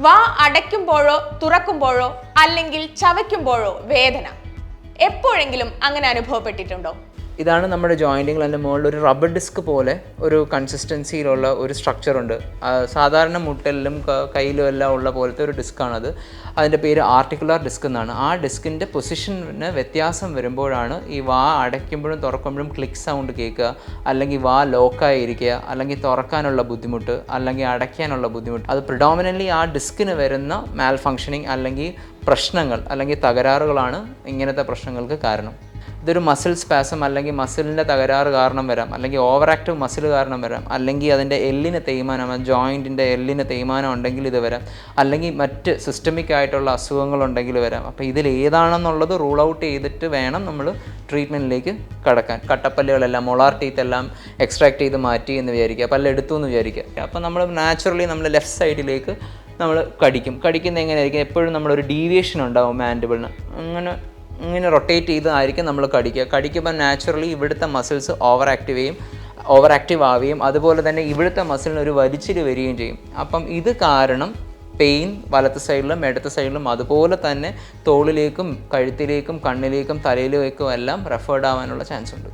വാ അടയ്ക്കുമ്പോഴോ തുറക്കുമ്പോഴോ അല്ലെങ്കിൽ ചവയ്ക്കുമ്പോഴോ വേദന എപ്പോഴെങ്കിലും അങ്ങനെ അനുഭവപ്പെട്ടിട്ടുണ്ടോ? ഇതാണ് നമ്മുടെ ജോയിൻറ്റുകൾ. അതിൻ്റെ മുകളിൽ ഒരു റബ്ബർ ഡിസ്ക് പോലെ ഒരു കൺസിസ്റ്റൻസിയിലുള്ള ഒരു സ്ട്രക്ചറുണ്ട്. സാധാരണ മുട്ടലിലും കയ്യിലും എല്ലാം ഉള്ള പോലത്തെ ഒരു ഡിസ്ക്കാണത്. അതിൻ്റെ പേര് ആർട്ടിക്കുലർ ഡിസ്ക് എന്നാണ്. ആ ഡിസ്കിൻ്റെ പൊസിഷന് വ്യത്യാസം വരുമ്പോഴാണ് ഈ വാ അടയ്ക്കുമ്പോഴും തുറക്കുമ്പോഴും ക്ലിക്ക് സൗണ്ട് കേൾക്കുക, അല്ലെങ്കിൽ വാ ലോക്കായി ഇരിക്കുക, അല്ലെങ്കിൽ തുറക്കാനുള്ള ബുദ്ധിമുട്ട്, അല്ലെങ്കിൽ അടയ്ക്കാനുള്ള ബുദ്ധിമുട്ട്. അത് പ്രിഡോമിനൻ്റ്ലി ആ ഡിസ്കിന് വരുന്ന മാൽ ഫങ്ഷനിങ് അല്ലെങ്കിൽ പ്രശ്നങ്ങൾ അല്ലെങ്കിൽ തകരാറുകളാണ് ഇങ്ങനത്തെ പ്രശ്നങ്ങൾക്ക് കാരണം. ഇതൊരു മസിൽ സ്പാസം അല്ലെങ്കിൽ മസിലിൻ്റെ തകരാറ് കാരണം വരാം, അല്ലെങ്കിൽ ഓവർ ആക്റ്റീവ് മസിൽ കാരണം വരാം, അല്ലെങ്കിൽ അതിൻ്റെ എല്ലിന് തേയ്മാനം, ജോയിൻറ്റിൻ്റെ എല്ലിന് തേയ്മാനം ഉണ്ടെങ്കിൽ ഇത് വരാം, അല്ലെങ്കിൽ മറ്റ് സിസ്റ്റമിക് ആയിട്ടുള്ള അസുഖങ്ങളുണ്ടെങ്കിൽ വരാം. അപ്പോൾ ഇതിൽ ഏതാണെന്നുള്ളത് റൂൾ ഔട്ട് ചെയ്തിട്ട് വേണം നമ്മൾ ട്രീറ്റ്മെൻറ്റിലേക്ക് കടക്കാൻ. കട്ടപ്പല്ലുകളെല്ലാം മൊളാർ ടീത്ത് എല്ലാം എക്സ്ട്രാക്ട് ചെയ്ത് മാറ്റി എന്ന് വിചാരിക്കുക, പല്ലെടുത്തു എന്ന് വിചാരിക്കുക. അപ്പോൾ നമ്മൾ നാച്ചുറലി നമ്മൾ ലെഫ്റ്റ് സൈഡിലേക്ക് നമ്മൾ കടിക്കുന്നത് എങ്ങനെയായിരിക്കും? എപ്പോഴും നമ്മളൊരു ഡീവിയേഷൻ ഉണ്ടാവും മാൻഡിബിളിന്. ഇങ്ങനെ റൊട്ടേറ്റ് ചെയ്തായിരിക്കും നമ്മൾ കടിക്കുമ്പോൾ നാച്ചുറലി ഇവിടുത്തെ മസിൽസ് ഓവർ ആക്റ്റീവ് ആവുകയും അതുപോലെ തന്നെ ഇവിടുത്തെ മസിലിന് ഒരു വലിച്ചിൽ വരികയും ചെയ്യും. അപ്പം ഇത് കാരണം പെയിൻ വലത്ത് സൈഡിലും ഇടത്ത് സൈഡിലും അതുപോലെ തന്നെ തോളിലേക്കും കഴുത്തിലേക്കും കണ്ണിലേക്കും തലയിലേക്കും എല്ലാം റെഫേർഡ് ആവാനുള്ള ചാൻസ് ഉണ്ട്.